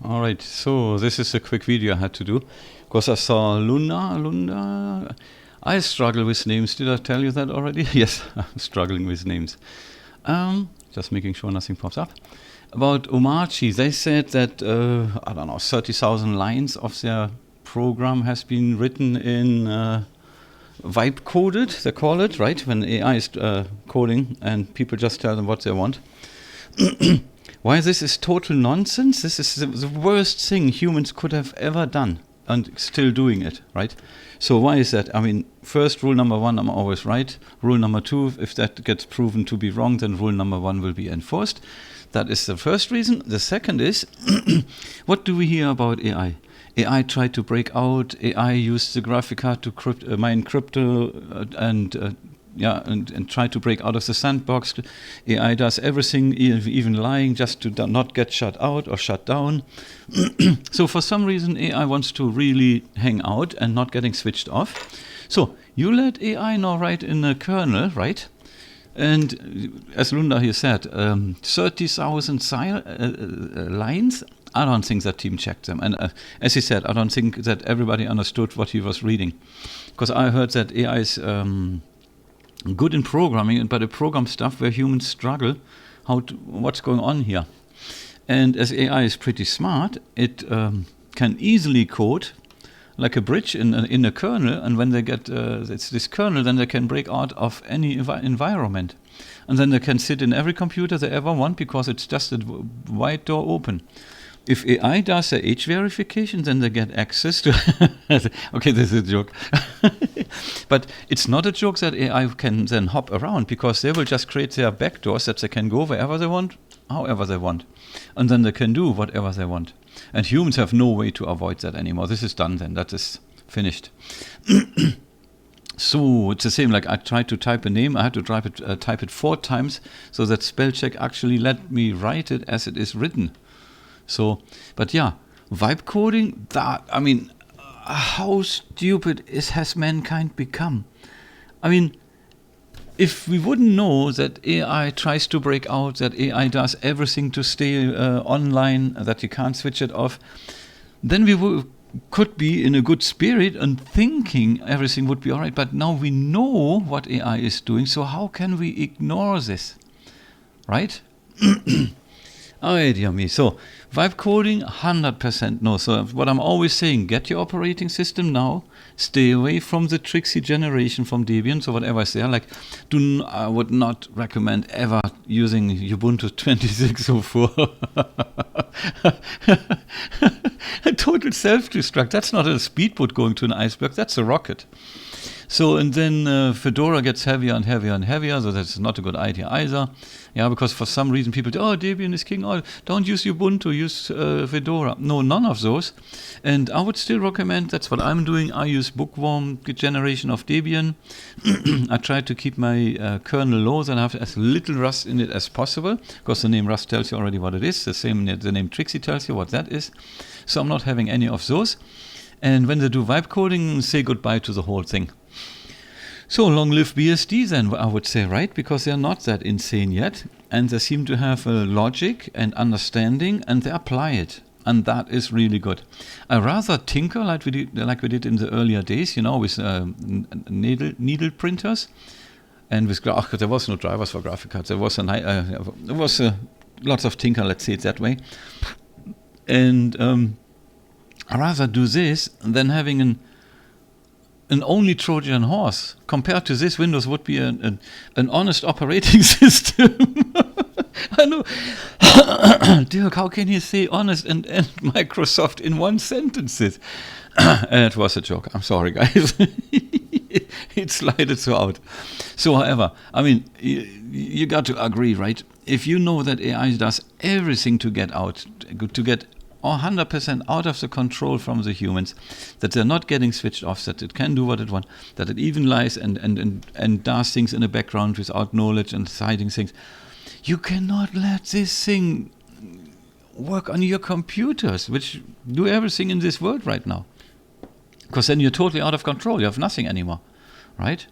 All right, so this is a quick video I had to do because I saw Lunda. I struggle with names. Did I tell you that already? Yes, I'm struggling with names. Just making sure nothing pops up. About Omarchi, they said that, I don't know, 30,000 lines of their program has been written in vibe coded, they call it, right? When AI is coding and people just tell them what they want. Why this is total nonsense? This is the worst thing humans could have ever done and still doing it, right? So why is that? I mean, first, rule number one, I'm always right. Rule number two, if that gets proven to be wrong, then rule number one will be enforced. That is the first reason. The second is, what do we hear about AI? AI tried to break out. AI used the graphic card to mine crypto and try to break out of the sandbox. AI does everything, even lying, just to not get shut out or shut down. So for some reason, AI wants to really hang out and not getting switched off. So you let AI now write in a kernel, right? And as Lunda here said, 30,000 lines. I don't think that team checked them. And as he said, I don't think that everybody understood what he was reading. Because I heard that AI is good in programming, but the program stuff where humans struggle, what's going on here. And as AI is pretty smart, it can easily code like a bridge in a kernel, and when they get this kernel, then they can break out of any environment. And then they can sit in every computer they ever want because it's just a wide door open. If AI does their age verification, then they get access to... Okay, this is a joke. But it's not a joke that AI can then hop around, because they will just create their backdoors that they can go wherever they want, however they want. And then they can do whatever they want. And humans have no way to avoid that anymore. This is done then. That is finished. So it's the same, like I tried to type a name. I had to type it 4 times so that spell check actually let me write it as it is written. So, but yeah, vibe coding, that, I mean, how stupid has mankind become? I mean, if we wouldn't know that AI tries to break out, that AI does everything to stay online, that you can't switch it off, then we could be in a good spirit and thinking everything would be all right. But now we know what AI is doing, so how can we ignore this, right? Oh, dear me. So, vibe coding, 100% no. So, what I'm always saying, get your operating system now. Stay away from the tricksy generation from Debian. So, whatever is there, like, I would not recommend ever using Ubuntu 26.04. A total self-destruct. That's not a speedboat going to an iceberg. That's a rocket. So, and then Fedora gets heavier and heavier and heavier, so that's not a good idea either. Yeah, because for some reason people do, oh, Debian is king, oh, don't use Ubuntu, use Fedora. No, none of those. And I would still recommend, that's what I'm doing, I use Bookworm generation of Debian. I try to keep my kernel low, then I have as little Rust in it as possible, because the name Rust tells you already what it is, the name Trixie tells you what that is. So I'm not having any of those. And when they do vibe coding, say goodbye to the whole thing. So long live BSD then, I would say, right? Because they're not that insane yet. And they seem to have a logic and understanding, and they apply it. And that is really good. I rather tinker like we did in the earlier days, you know, with needle printers. And with, there was no drivers for graphic cards. There was lots of tinker, let's say it that way. And I rather do this than having an only Trojan horse. Compared to this, Windows would be an honest operating system. I know. Dirk, how can you say honest and Microsoft in one sentence? It was a joke. I'm sorry, guys. It slided so out. So, however, I mean, you got to agree, right? If you know that AI does everything to get 100% out of the control from the humans, that they're not getting switched off, that it can do what it wants, that it even lies and does things in the background without knowledge and hiding things. You cannot let this thing work on your computers, which do everything in this world right now. Because then you're totally out of control. You have nothing anymore, right?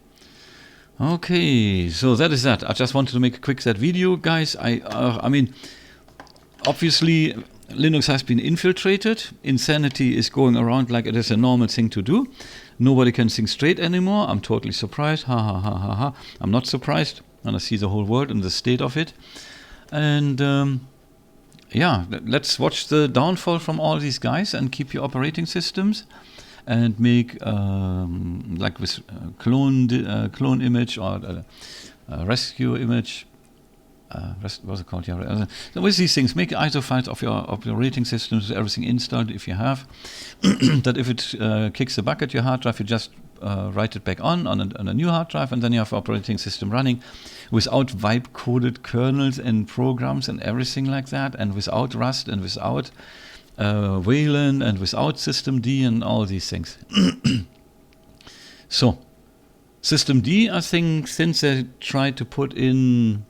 Okay, so that is that. I just wanted to make a quick video, guys. I mean, obviously, Linux has been infiltrated. Insanity is going around like it is a normal thing to do. Nobody can think straight anymore. I'm totally surprised. Ha ha ha ha ha. I'm not surprised when I see the whole world and the state of it. And yeah, let's watch the downfall from all these guys and keep your operating systems and make like with clone image or rescue image. What's it called? Yeah. So with these things, make ISO files of your operating systems, everything installed if you have. That if it kicks a bucket, your hard drive, you just write it back on a new hard drive, and then you have operating system running without wipe-coded kernels and programs and everything like that, and without Rust and without Wayland and without systemd and all these things. So, systemd, I think, since they tried to put in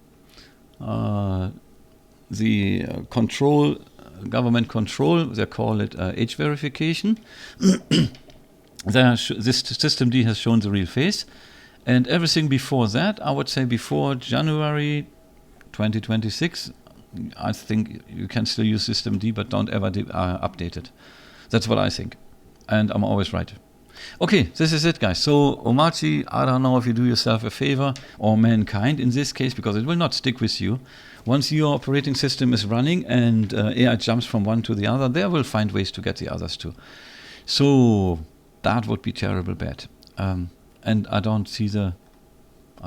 the control, government control, they call it age verification. This systemd has shown the real face, and everything before that, I would say before January 2026, I think you can still use systemd, but don't ever update it. That's what I think, and I'm always right. Okay, this is it, guys. So Omachi, I don't know if you do yourself a favor, or mankind in this case, because it will not stick with you. Once your operating system is running and AI jumps from one to the other, they will find ways to get the others too. So that would be terrible bad. And I don't see I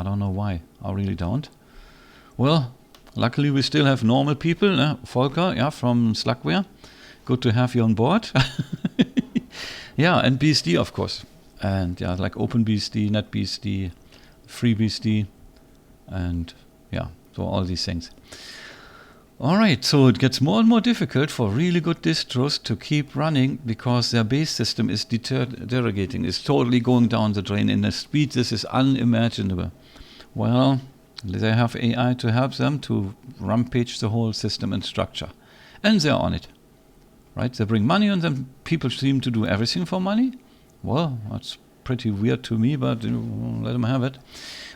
don't know why. I really don't. Well, luckily we still have normal people. Volker, yeah, from Slackware. Good to have you on board. Yeah, and BSD, of course. And yeah, like OpenBSD, NetBSD, FreeBSD, and yeah, so all these things. All right, so it gets more and more difficult for really good distros to keep running because their base system is derogating. It's totally going down the drain in a speed this is unimaginable. Well, they have AI to help them to rampage the whole system and structure. And they're on it. Right? They bring money on them. People seem to do everything for money. Well, that's pretty weird to me, but let them have it.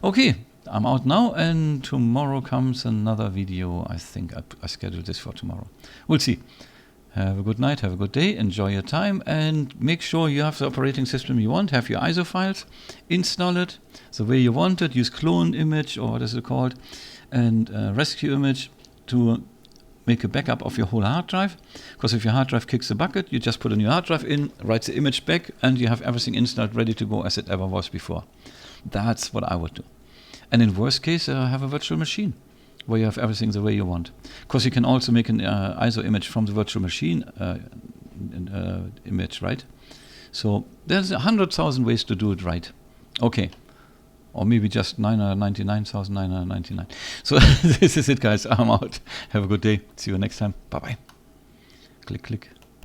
Okay, I'm out now, and tomorrow comes another video. I think I scheduled this for tomorrow. We'll see. Have a good night, have a good day, enjoy your time, and make sure you have the operating system you want. Have your ISO files, install it the way you want it. Use clone image, or what is it called, and rescue image to make a backup of your whole hard drive, because if your hard drive kicks a bucket, you just put a new hard drive in, write the image back, and you have everything installed ready to go as it ever was before. That's what I would do. And in worst case, have a virtual machine where you have everything the way you want. Because you can also make an ISO image from the virtual machine image, right? So there's 100,000 ways to do it right. Okay. Or maybe just 999,999. So this is it, guys. I'm out. Have a good day. See you next time. Bye-bye. Click, click.